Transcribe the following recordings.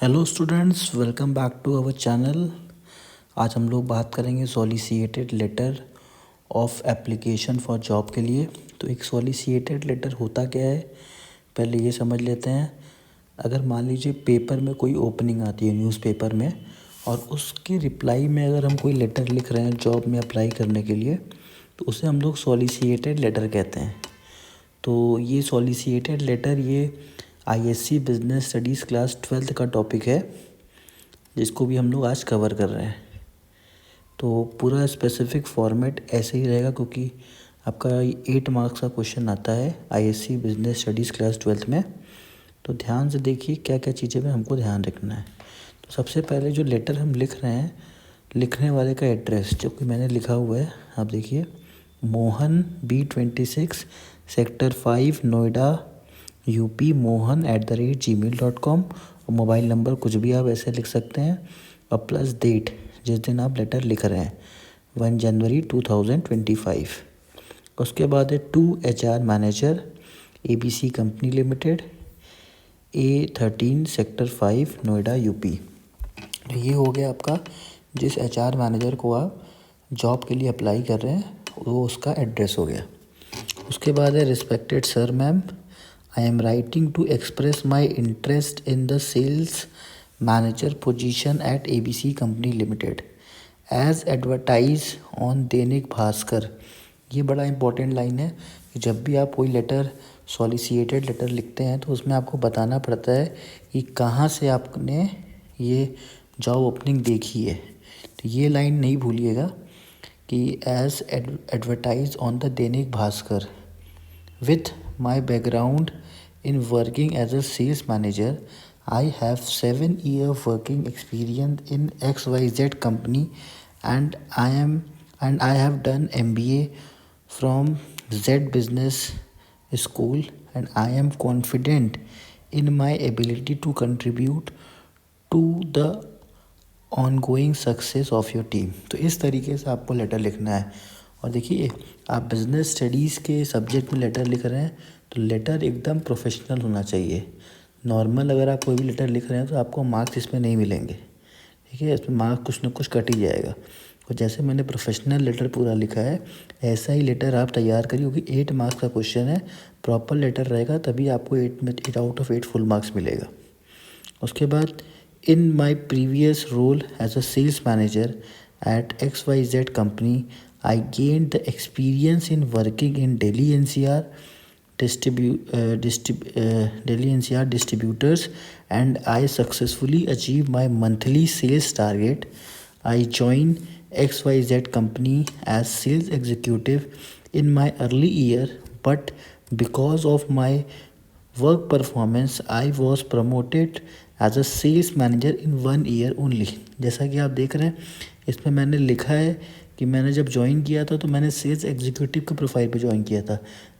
Hello students, welcome back to our channel. आज हम लोग बात करेंगे solicited letter of application for job के लिए। तो एक सॉलिसिटेड लेटर होता क्या है, पहले ये समझ लेते हैं। अगर मान लीजिए पेपर में कोई ओपनिंग आती है न्यूज़पेपर में, और उसके रिप्लाई में अगर हम कोई लेटर लिख रहे हैं जॉब में अप्लाई करने के लिए, तो उसे हम लोग सॉलिसिटेड लेटर कहते हैं। तो ये सॉलिसिटेड लेटर ये ISC business studies class 12th का टॉपिक है, जिसको भी हम लोग आज कवर कर रहे हैं। तो पूरा स्पेसिफिक फॉर्मेट ऐसे ही रहेगा, क्योंकि आपका 8 मार्क्स का क्वेश्चन आता है ISC business studies class 12th में। तो ध्यान से देखिए क्या क्या चीज़ें में हमको ध्यान रखना है। तो सबसे पहले जो लेटर हम लिख रहे हैं, लिखने वाले का एड्रेस जो कि मैंने लिखा हुआ है, आप देखिए, Mohan B26 sector 5 Noida UP mohan@gmail.com। और मोबाइल नंबर कुछ भी आप ऐसे लिख सकते हैं, और प्लस डेट जिस दिन आप लेटर लिख रहे हैं 1 जनवरी 2025। उसके बाद है to HR manager ABC company limited A13 sector 5 Noida UP। तो ये हो गया आपका, जिस HR मैनेजर को आप जॉब के लिए अप्लाई कर रहे हैं वो उसका एड्रेस हो गया। उसके बाद है respected sir ma'am, I am writing to express my interest in the sales manager position at ABC company limited as advertise on Dainik Bhaskar. ये बड़ा इंपॉर्टेंट लाइन है कि जब भी आप कोई लेटर सॉलिसिटेड लेटर लिखते हैं तो उसमें आपको बताना पड़ता है कि कहाँ से आपने ये जॉब ओपनिंग देखी है। तो ये लाइन नहीं भूलिएगा कि as advertise on the Dainik Bhaskar with my background in working as a sales manager, I have 7-year working experience in XYZ company, and I have done MBA from Z Business School, and I am confident in my ability to contribute to the ongoing success of your team. तो इस तरीके से आपको letter लिखना है। और देखिए, आप बिज़नेस स्टडीज़ के सब्जेक्ट में लेटर लिख रहे हैं तो लेटर एकदम प्रोफेशनल होना चाहिए। नॉर्मल अगर आप कोई भी लेटर लिख रहे हैं तो आपको मार्क्स इसमें नहीं मिलेंगे, ठीक है। इसमें मार्क्स कुछ ना कुछ कट ही जाएगा। और जैसे मैंने प्रोफेशनल लेटर पूरा लिखा है, ऐसा ही लेटर आप तैयार करिए, क्योंकि 8 मार्क्स का क्वेश्चन है। प्रॉपर लेटर रहेगा तभी आपको 8 आउट ऑफ 8 फुल मार्क्स मिलेगा। उसके बाद, in my previous role as a sales manager at XYZ company, I gained the experience in working in Delhi NCR distributors, and I successfully achieved my monthly sales target. I joined XYZ company as sales executive in my early year, but because of my work performance, I was promoted as a sales manager in 1 year only. जैसा कि आप देख रहे हैं, इसमें मैंने लिखा है कि मैंने जब ज्वाइन किया था तो मैंने सेल्स एग्जीक्यूटिव के प्रोफाइल पे ज्वाइन किया था,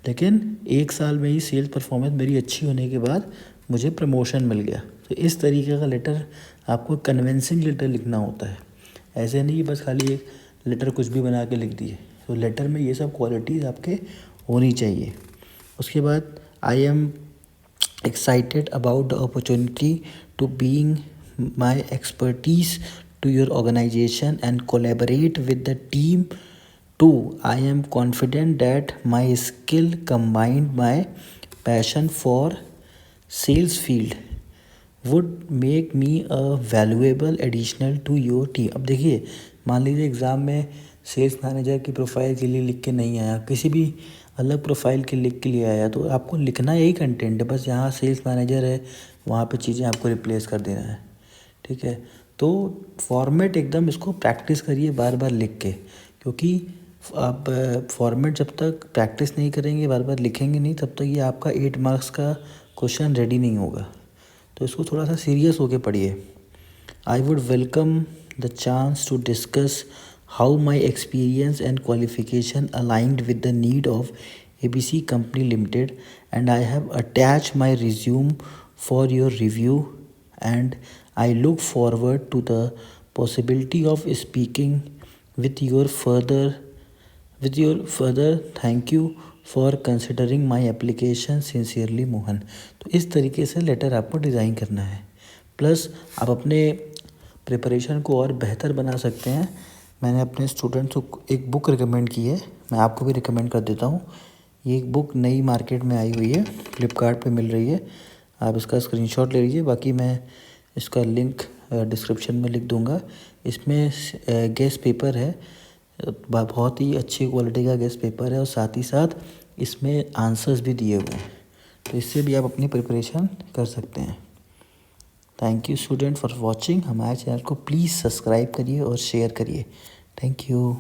लेकिन 1 साल में ही सेल्स परफॉर्मेंस मेरी अच्छी होने के बाद मुझे प्रमोशन मिल गया। तो इस तरीके का लेटर आपको कन्विंसिंग लेटर लिखना होता है, ऐसे नहीं बस खाली एक लेटर कुछ भी बना के लिख दिए। तो लेटर में ये सब क्वालिटीज़ आपके होनी चाहिए। उसके बाद, I am excited about the opportunity to being my expertise to your organization and collaborate with the team too. I am confident that my skill combined my passion for sales field would make me a valuable additional to your team। अब देखिए, मान लीजिए exam में sales manager की profile के लिए लिख के नहीं आया, किसी भी अलग प्रोफाइल के लिख के लिए आया, तो आपको लिखना यही कंटेंट है, बस यहाँ सेल्स मैनेजर है वहाँ पे चीज़ें आपको रिप्लेस कर देना है, ठीक है। तो फॉर्मेट एकदम इसको प्रैक्टिस करिए बार बार लिख के, क्योंकि आप फॉर्मेट जब तक प्रैक्टिस नहीं करेंगे, बार बार लिखेंगे नहीं, तब तक ये आपका 8 मार्क्स का क्वेश्चन रेडी नहीं होगा। तो इसको थोड़ा सा सीरियस होके पढ़िए। I would welcome the chance to discuss how my experience and qualification aligned with the need of ABC Company Limited, and I have attached my resume for your review, and I look forward to the possibility of speaking with your further. Thank you for considering my application. Sincerely, Mohan. तो इस तरीके से letter आपको design करना है। Plus आप अपने preparation को और बेहतर बना सकते हैं। मैंने अपने स्टूडेंट्स को एक बुक रिकमेंड की है, मैं आपको भी रिकमेंड कर देता हूँ। ये एक बुक नई मार्केट में आई हुई है, फ्लिपकार्ट पे मिल रही है, आप इसका स्क्रीनशॉट ले लीजिए। बाकी मैं इसका लिंक डिस्क्रिप्शन में लिख दूँगा। इसमें गेस पेपर है, बहुत ही अच्छी क्वालिटी का गेस पेपर है और साथ ही साथ इसमें आंसर्स भी दिए हुए हैं, तो इससे भी आप अपनी प्रिपरेशन कर सकते हैं। Thank you student for watching. हमारे चैनल को प्लीज़ सब्सक्राइब करिए और शेयर करिए। Thank you.